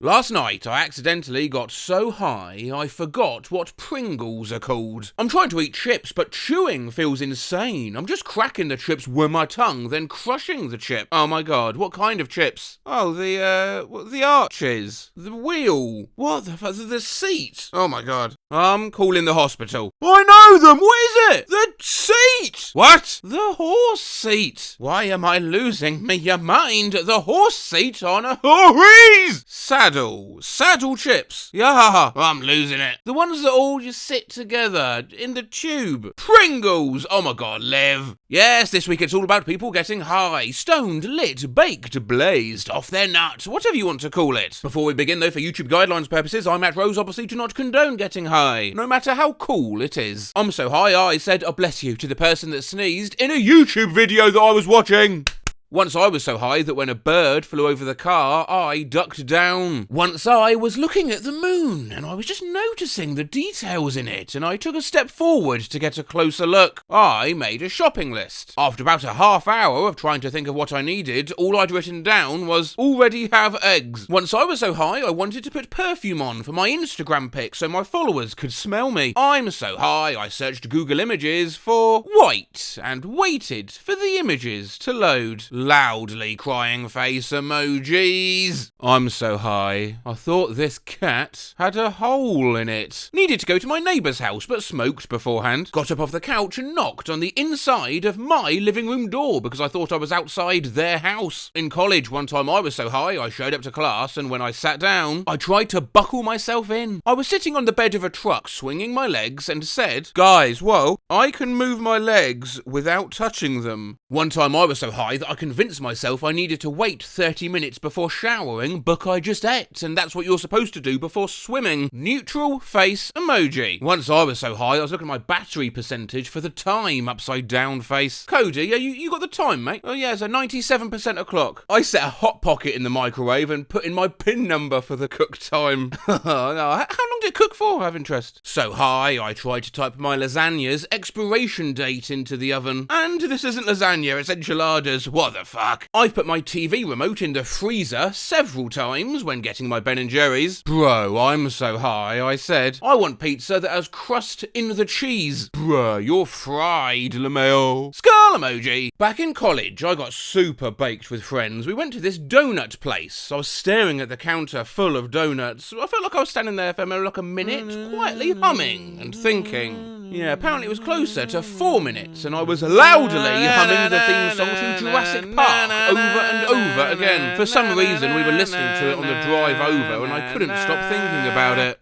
Last night, I accidentally got so high, I forgot what Pringles are called. I'm trying to eat chips, but chewing feels insane. I'm just cracking the chips with my tongue, then crushing the chip. Oh my god, what kind of chips? Oh, the arches. The wheel. What the seat? Oh my god. I'm calling the hospital. I know them! What is it? The seat! What? The horse seat. Why am I losing me your mind? The horse seat on a horse! Saddle chips. Yeah, I'm losing it. The ones that all just sit together in the tube. Pringles. Oh my god, Liv. Yes, this week it's all about people getting high, stoned, lit, baked, blazed, off their nut, whatever you want to call it. Before we begin though, for YouTube guidelines purposes, I, Matt Rose, obviously do not condone getting high, no matter how cool it is. I'm so high I said, "Oh bless you" to the person that sneezed in a YouTube video that I was watching. Once I was so high that when a bird flew over the car, I ducked down. Once I was looking at the moon, and I was just noticing the details in it, and I took a step forward to get a closer look. I made a shopping list. After about a half hour of trying to think of what I needed, all I'd written down was, "already have eggs." Once I was so high, I wanted to put perfume on for my Instagram pic so my followers could smell me. I'm so high, I searched Google Images for white, and waited for the images to load. Loudly crying face emojis. I'm so high, I thought this cat had a hole in it. Needed to go to my neighbour's house, but smoked beforehand. Got up off the couch and knocked on the inside of my living room door because I thought I was outside their house. In college, one time I was so high, I showed up to class, and when I sat down, I tried to buckle myself in. I was sitting on the bed of a truck, swinging my legs, and said, "Guys, whoa, I can move my legs without touching them." One time I was so high that I convinced myself I needed to wait 30 minutes before showering, but I just ate, and that's what you're supposed to do before swimming. Neutral face emoji. Once I was so high, I was looking at my battery percentage for the time, upside down face. Cody, yeah, you got the time, mate? Oh yeah, so 97% o'clock. I set a hot pocket in the microwave and put in my PIN number for the cook time. No, how long did it cook for, I have interest? So high, I tried to type my lasagna's expiration date into the oven. And this isn't lasagna, it's enchiladas. What the fuck? I've put my TV remote in the freezer several times when getting my Ben & Jerry's. Bro, I'm so high, I said, "I want pizza that has crust in the cheese." Bro, you're fried, LeMayo. Skull emoji. Back in college, I got super baked with friends. We went to this donut place. I was staring at the counter full of donuts. I felt like I was standing there for like a minute, quietly humming and thinking. Yeah, apparently it was closer to 4 minutes, and I was loudly humming the theme song from Jurassic Park over and over again. For some reason, we were listening to it on the drive over, and I couldn't stop thinking about it.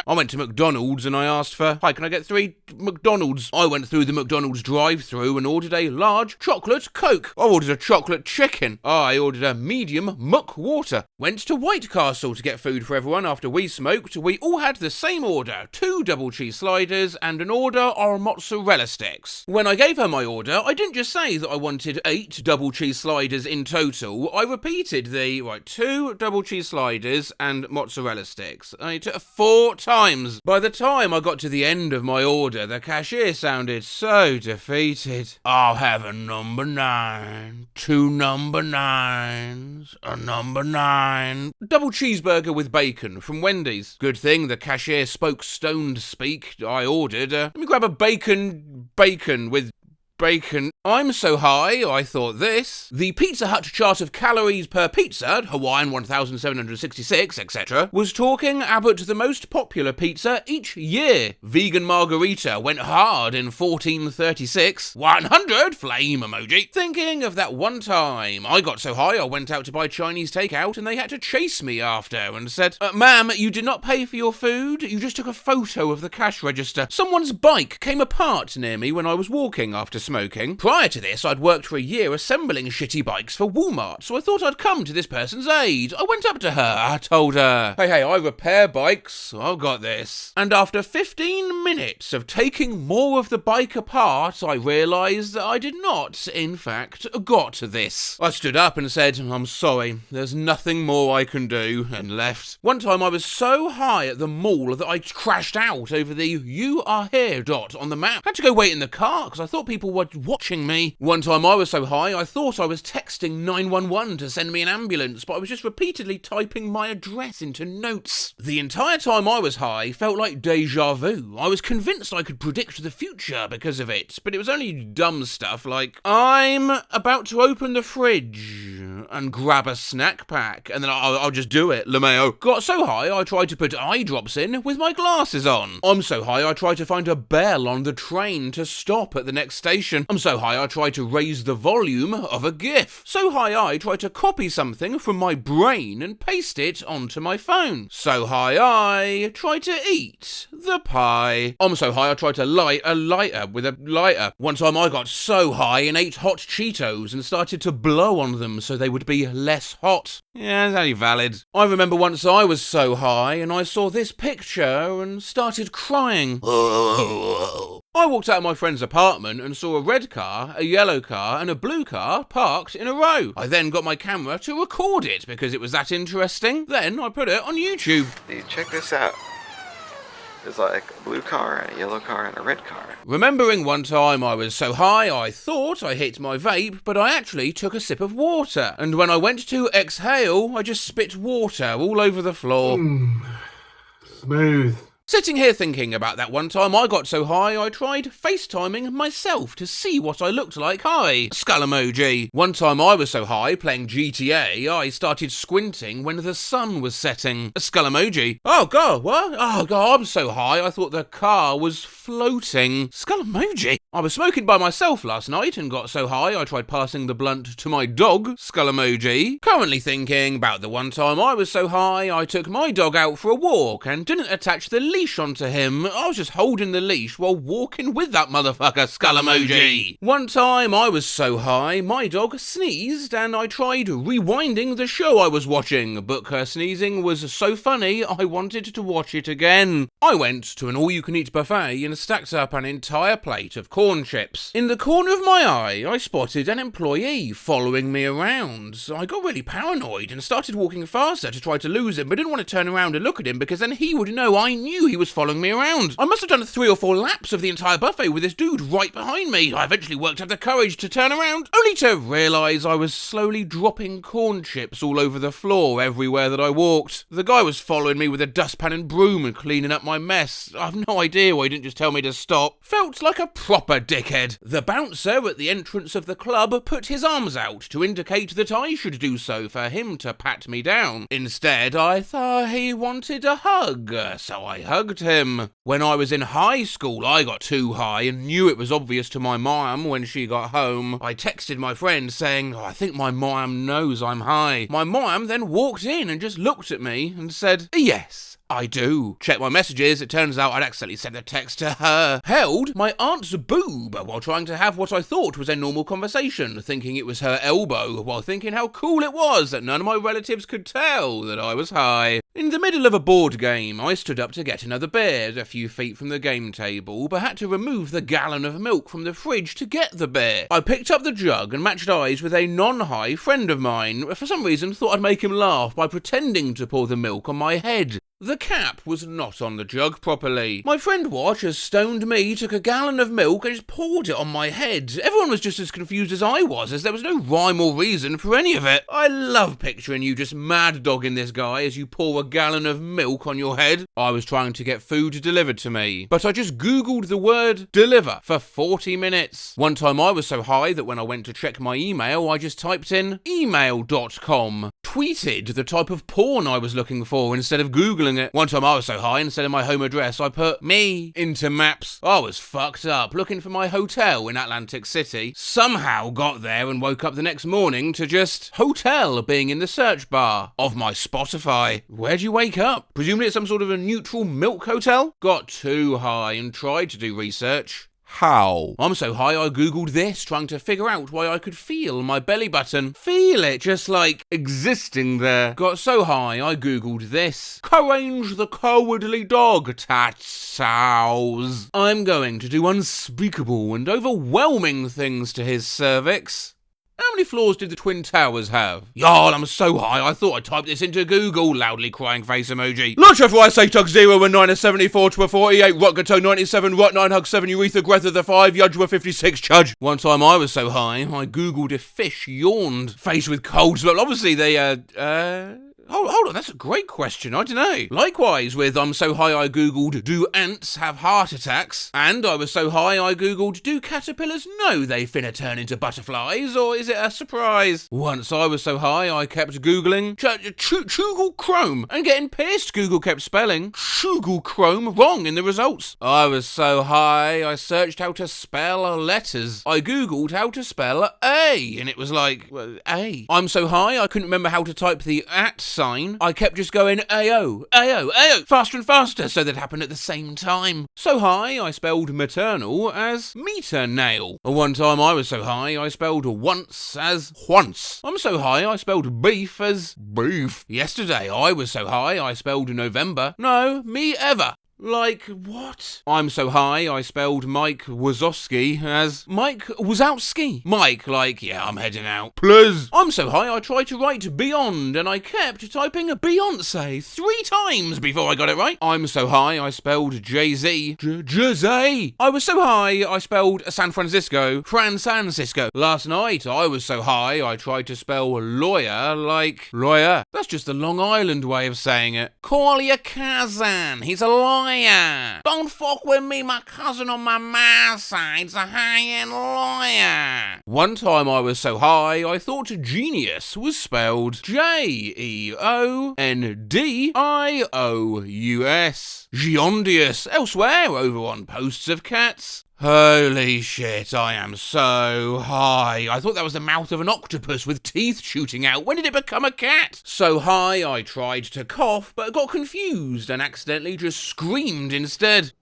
I went to McDonald's and I asked for, "Hi, can I get 3 McDonald's?" I went through the McDonald's drive-thru and ordered a large chocolate Coke. I ordered a chocolate chicken. I ordered a medium muck water. Went to White Castle to get food for everyone after we smoked. We all had the same order, 2 double cheese sliders and an order of mozzarella sticks. When I gave her my order, I didn't just say that I wanted 8 double cheese sliders in total. I repeated the, 2 double cheese sliders and mozzarella sticks. I took 4 times. By the time I got to the end of my order, the cashier sounded so defeated. "I'll have a number 9, 2 number 9s, a number 9. Double cheeseburger with bacon from Wendy's. Good thing the cashier spoke stoned speak. I ordered, "Let me grab a bacon with bacon." I'm so high, I thought this. The Pizza Hut chart of calories per pizza, Hawaiian 1,766, etc., was talking about the most popular pizza each year. Vegan margarita went hard in 1436. 100 flame emoji. Thinking of that one time I got so high I went out to buy Chinese takeout and they had to chase me after and said, "Ma'am, you did not pay for your food. You just took a photo of the cash register. Someone's bike came apart near me when I was walking after smoking." Prior to this, I'd worked for a year assembling shitty bikes for Walmart, so I thought I'd come to this person's aid. I went up to her, I told her, hey, I repair bikes, I've got this. And after 15 minutes of taking more of the bike apart, I realised that I did not, in fact, got this. I stood up and said, "I'm sorry, there's nothing more I can do," and left. One time I was so high at the mall that I crashed out over the "You are here" dot on the map. Had to go wait in the car because I thought people were were watching me. One time I was so high, I thought I was texting 911 to send me an ambulance, but I was just repeatedly typing my address into notes. The entire time I was high felt like deja vu. I was convinced I could predict the future because of it, but it was only dumb stuff like, I'm about to open the fridge and grab a snack pack, and then I'll just do it, LeMayo. Got so high I tried to put eye drops in with my glasses on. I'm so high I tried to find a bell on the train to stop at the next station. I'm so high I tried to raise the volume of a GIF. So high I tried to copy something from my brain and paste it onto my phone. So high I tried to eat the pie. I'm so high I tried to light a lighter with a lighter. One time I got so high and ate hot Cheetos and started to blow on them so they would be less hot. Yeah, it's only valid. I remember once I was so high and I saw this picture and started crying. I walked out of my friend's apartment and saw a red car, a yellow car and a blue car parked in a row. I then got my camera to record it because it was that interesting. Then I put it on YouTube. Dude, check this out. There's like a blue car and a yellow car and a red car. Remembering one time I was so high I thought I hit my vape, but I actually took a sip of water. And when I went to exhale, I just spit water all over the floor. Smooth. Sitting here thinking about that one time I got so high I tried FaceTiming myself to see what I looked like high. Skull emoji. One time I was so high playing GTA I started squinting when the sun was setting. Skull emoji. Oh god, what? Oh god, I'm so high I thought the car was floating. Skull emoji. I was smoking by myself last night and got so high I tried passing the blunt to my dog. Skull emoji. Currently thinking about the one time I was so high I took my dog out for a walk and didn't attach the leash onto him. I was just holding the leash while walking with that motherfucker. Skull emoji. One time I was so high my dog sneezed and I tried rewinding the show I was watching, but her sneezing was so funny I wanted to watch it again. I went to an all-you-can-eat buffet and stacked up an entire plate of corn chips. In the corner of my eye I spotted an employee following me around. I got really paranoid and started walking faster to try to lose him, but didn't want to turn around and look at him because then he would know I knew he was following me around. I must have done 3 or 4 laps of the entire buffet with this dude right behind me. I eventually worked up the courage to turn around, only to realise I was slowly dropping corn chips all over the floor everywhere that I walked. The guy was following me with a dustpan and broom and cleaning up my mess. I have no idea why he didn't just tell me to stop. Felt like a proper dickhead. The bouncer at the entrance of the club put his arms out to indicate that I should do so for him to pat me down. Instead, I thought he wanted a hug, so I hugged him. When I was in high school, I got too high and knew it was obvious to my mom when she got home. I texted my friend saying, I think my mom knows I'm high. My mom then walked in and just looked at me and said, yes. I do. Check my messages, it turns out I'd accidentally sent the text to her. Held my aunt's boob while trying to have what I thought was a normal conversation, thinking it was her elbow, while thinking how cool it was that none of my relatives could tell that I was high. In the middle of a board game, I stood up to get another beer a few feet from the game table, but had to remove the gallon of milk from the fridge to get the beer. I picked up the jug and matched eyes with a non-high friend of mine. For some reason, thought I'd make him laugh by pretending to pour the milk on my head. The cap was not on the jug properly. My friend Watch, as stoned me, took a gallon of milk and just poured it on my head. Everyone was just as confused as I was, as there was no rhyme or reason for any of it. I love picturing you just mad dogging this guy as you pour a gallon of milk on your head. I was trying to get food delivered to me, but I just googled the word deliver for 40 minutes. One time I was so high that when I went to check my email, I just typed in email.com. Tweeted the type of porn I was looking for instead of Googling it. One time I was so high, instead of my home address, I put me into maps. I was fucked up looking for my hotel in Atlantic City. Somehow got there and woke up the next morning to just hotel being in the search bar of my Spotify. Where'd you wake up? Presumably it's some sort of a neutral milk hotel? Got too high and tried to do research. How? I'm so high I googled this, trying to figure out why I could feel my belly button. Feel it, just like existing there. Got so high I googled this. Courage the cowardly dog tattoos. I'm going to do unspeakable and overwhelming things to his cervix. How many floors did the Twin Towers have? Y'all, I'm so high, I thought I typed this into Google. Loudly crying face emoji. Launch after I say Tug 0 and 9 is 74 to a 48, Rutgato 97, Rut 9, Hug 7, Urethra, Greta the 5, Yudgwa 56, Chudge. One time I was so high, I Googled if fish yawned. Face with cold sweat. Obviously they, Hold on, that's a great question, I don't know. Likewise with I'm so high I googled, do ants have heart attacks? And I was so high I googled, do caterpillars know they finna turn into butterflies, or is it a surprise? Once I was so high I kept googling Google Chrome, and getting pissed Google kept spelling Google Chrome wrong in the results. I was so high I searched how to spell letters. I googled how to spell A, and it was like, A. I'm so high I couldn't remember how to type the at sign. I kept just going AO, AO, AO, faster and faster, so that happened at the same time. So high, I spelled maternal as meter nail. One time I was so high, I spelled once as once. I'm so high, I spelled beef as beef. Yesterday, I was so high, I spelled November. No, me ever. Like, what? I'm so high, I spelled Mike Wazowski as Mike Wazowski. Mike, like, yeah, I'm heading out. Please. I'm so high, I tried to write Beyond, and I kept typing Beyonce 3 times before I got it right. I'm so high, I spelled Jay-Z. Jay-Z. I was so high, I spelled San Francisco. Francisco. Last night, I was so high, I tried to spell lawyer like lawyer. That's just the Long Island way of saying it. Call your cousin. He's a liar. Don't fuck with me, my cousin on my mom's side's a high-end lawyer. One time I was so high, I thought genius was spelled Geondious. Geondious, elsewhere over on posts of cats. Holy shit, I am so high. I thought that was the mouth of an octopus with teeth shooting out. When did it become a cat? So high, I tried to cough, but got confused and accidentally just screamed instead.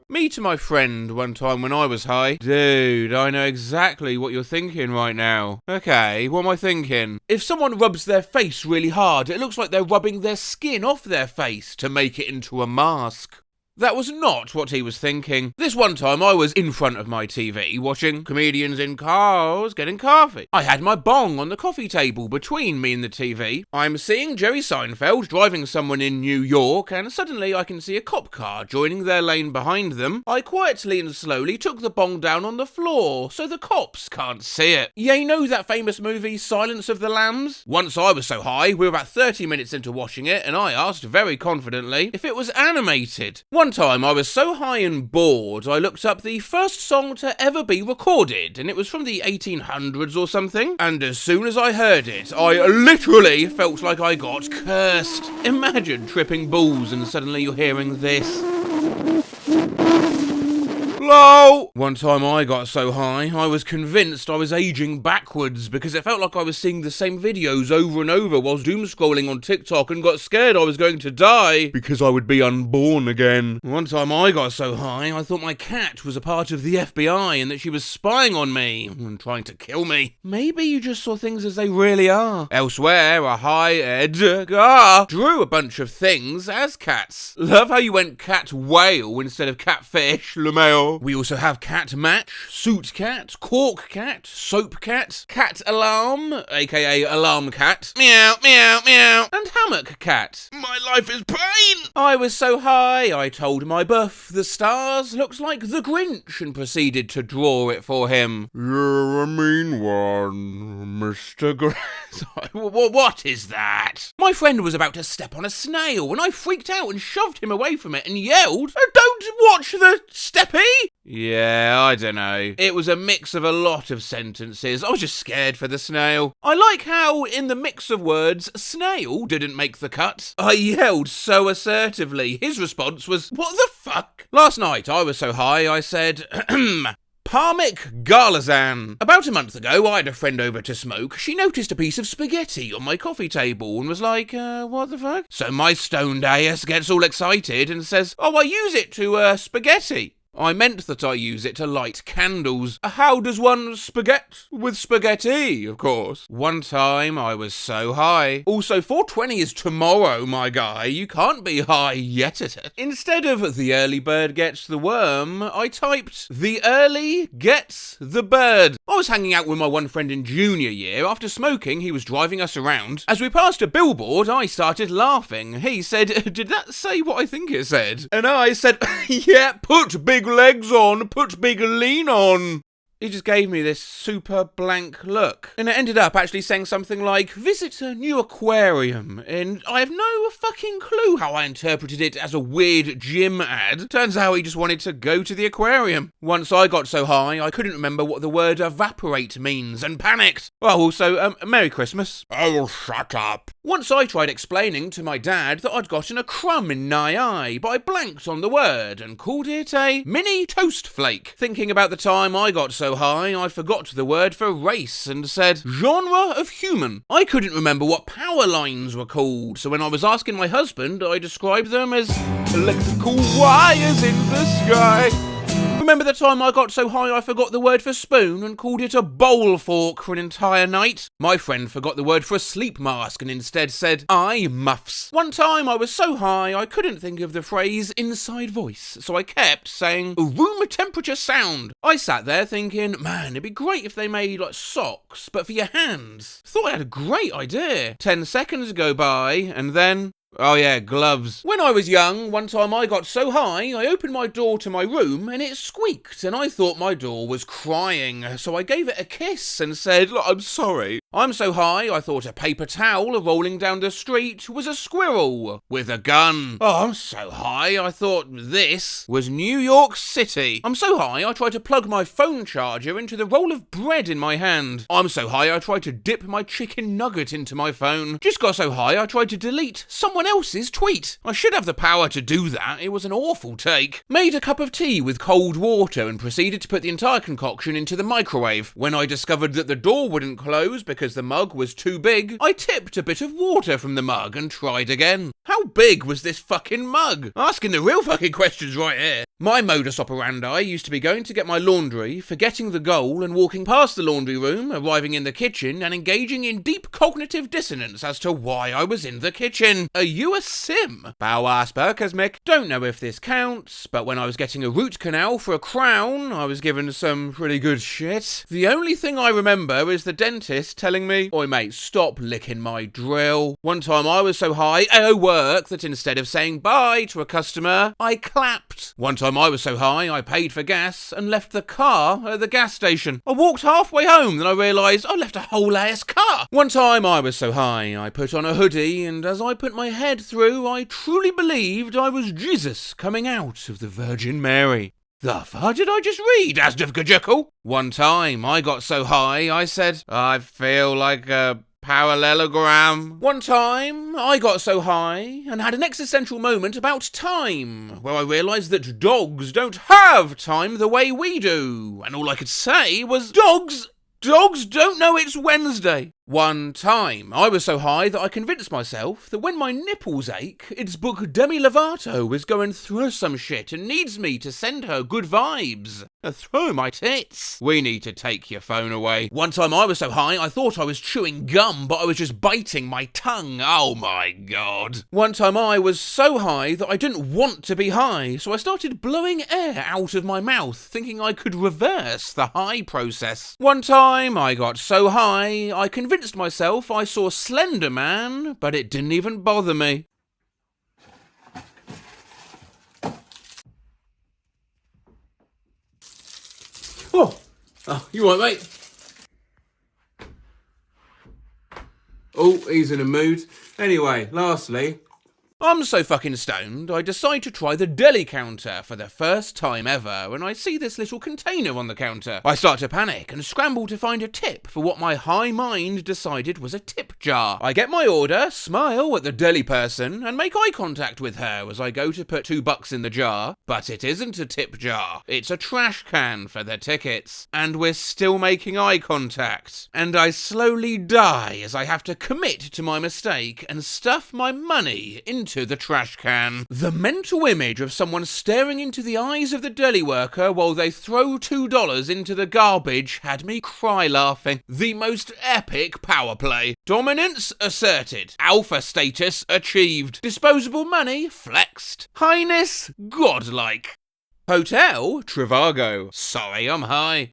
Me to my friend one time when I was high. Dude, I know exactly what you're thinking right now. Okay, what am I thinking? If someone rubs their face really hard, it looks like they're rubbing their skin off their face to make it into a mask. That was not what he was thinking. This one time I was in front of my TV watching comedians in cars getting coffee. I had my bong on the coffee table between me and the TV. I'm seeing Jerry Seinfeld driving someone in New York, and suddenly I can see a cop car joining their lane behind them. I quietly and slowly took the bong down on the floor so the cops can't see it. You know that famous movie Silence of the Lambs? Once I was so high, we were about 30 minutes into watching it, and I asked very confidently if it was animated. One time I was so high and bored, I looked up the first song to ever be recorded, and it was from the 1800s or something, and as soon as I heard it, I literally felt like I got cursed. Imagine tripping balls and suddenly you're hearing this. Hello! One time I got so high, I was convinced I was aging backwards because it felt like I was seeing the same videos over and over whilst doom scrolling on TikTok and got scared I was going to die because I would be unborn again. One time I got so high, I thought my cat was a part of the FBI and that she was spying on me and trying to kill me. Maybe you just saw things as they really are. Elsewhere, a high Edgar drew a bunch of things as cats. Love how you went cat whale instead of catfish, LeMail. We also have cat match, suit cat, cork cat, soap cat, cat alarm, aka alarm cat, meow, meow, meow, and hammock cat. My life is pain! I was so high, I told my buff the stars looks like the Grinch and proceeded to draw it for him. You're a mean one, Mr. Grinch. What is that? My friend was about to step on a snail and I freaked out and shoved him away from it and yelled, "Don't watch the steppy!" Yeah, I don't know. It was a mix of a lot of sentences. I was just scared for the snail. I like how, in the mix of words, snail didn't make the cut. I yelled so assertively. His response was, what the fuck? Last night, I was so high, I said, Parmic Garlesan. About a month ago, I had a friend over to smoke. She noticed a piece of spaghetti on my coffee table and was like, what the fuck? So my stoned ass gets all excited and says, oh, I use it to, spaghetti. I meant that I use it to light candles. How does one spaghetti? With spaghetti, of course. One time I was so high. Also, 4:20 is tomorrow, my guy. You can't be high yet at it. Instead of the early bird gets the worm, I typed the early gets the bird. I was hanging out with my one friend in junior year. After smoking, he was driving us around. As we passed a billboard, I started laughing. He said, "Did that say what I think it said?" And I said, "Yeah, put big legs on, put big lean on." He just gave me this super blank look. And it ended up actually saying something like, "Visit a new aquarium." And I have no fucking clue how I interpreted it as a weird gym ad. Turns out he just wanted to go to the aquarium. Once I got so high, I couldn't remember what the word evaporate means and panicked. Well, also, Merry Christmas. Oh, shut up. Once I tried explaining to my dad that I'd gotten a crumb in my eye, but I blanked on the word and called it a mini toast flake. Thinking about the time I got so high, I forgot the word for race and said genre of human. I couldn't remember what power lines were called, so when I was asking my husband, I described them as electrical wires in the sky. Remember the time I got so high I forgot the word for spoon and called it a bowl fork for an entire night? My friend forgot the word for a sleep mask and instead said eye muffs. One time I was so high I couldn't think of the phrase inside voice, so I kept saying room temperature sound. I sat there thinking, man, it'd be great if they made like socks, but for your hands. Thought I had a great idea. 10 seconds go by and then... oh yeah, gloves. When I was young, one time I got so high, I opened my door to my room and it squeaked and I thought my door was crying, so I gave it a kiss and said, "I'm sorry." I'm so high, I thought a paper towel rolling down the street was a squirrel with a gun. Oh, I'm so high, I thought this was New York City. I'm so high, I tried to plug my phone charger into the roll of bread in my hand. I'm so high, I tried to dip my chicken nugget into my phone. Just got so high, I tried to delete someone else's tweet. I should have the power to do that. It was an awful take. Made a cup of tea with cold water and proceeded to put the entire concoction into the microwave. When I discovered that the door wouldn't close because the mug was too big, I tipped a bit of water from the mug and tried again. How big was this fucking mug? Asking the real fucking questions right here. My modus operandi used to be going to get my laundry, forgetting the goal and walking past the laundry room, arriving in the kitchen and engaging in deep cognitive dissonance as to why I was in the kitchen. Are you a sim? Bow ass Berkasmic. Don't know if this counts, but when I was getting a root canal for a crown, I was given some pretty good shit. The only thing I remember is the dentist telling me, "Oi mate, stop licking my drill." One time I was so high at work that instead of saying bye to a customer, I clapped. One time I was so high I paid for gas and left the car at the gas station. I walked halfway home, then I realised I left a whole ass car. One time I was so high I put on a hoodie, and as I put my head through, I truly believed I was Jesus coming out of the Virgin Mary. The fuck did I just read, Asdavgajuckle? One time I got so high I said, "I feel like a parallelogram." One time I got so high and had an existential moment about time, where I realised that dogs don't have time the way we do, and all I could say was, Dogs don't know it's Wednesday. One time, I was so high that I convinced myself that when my nipples ache, it's book Demi Lovato is going through some shit and needs me to send her good vibes. Through my tits. We need to take your phone away. One time I was so high I thought I was chewing gum, but I was just biting my tongue. Oh my god. One time I was so high that I didn't want to be high, so I started blowing air out of my mouth, thinking I could reverse the high process. One time I got so high I convinced myself I saw Slender Man, but it didn't even bother me. Oh, you all right, mate? Oh, he's in a mood. Anyway, lastly, I'm so fucking stoned, I decide to try the deli counter for the first time ever when I see this little container on the counter. I start to panic and scramble to find a tip for what my high mind decided was a tip jar. I get my order, smile at the deli person, and make eye contact with her as I go to put $2 in the jar, but it isn't a tip jar. It's a trash can for the tickets. And we're still making eye contact. And I slowly die as I have to commit to my mistake and stuff my money into into the trash can. The mental image of someone staring into the eyes of the deli worker while they throw $2 into the garbage had me cry laughing. The most epic power play. Dominance asserted. Alpha status achieved. Disposable money flexed. Highness godlike. Hotel Trivago. Sorry, I'm high.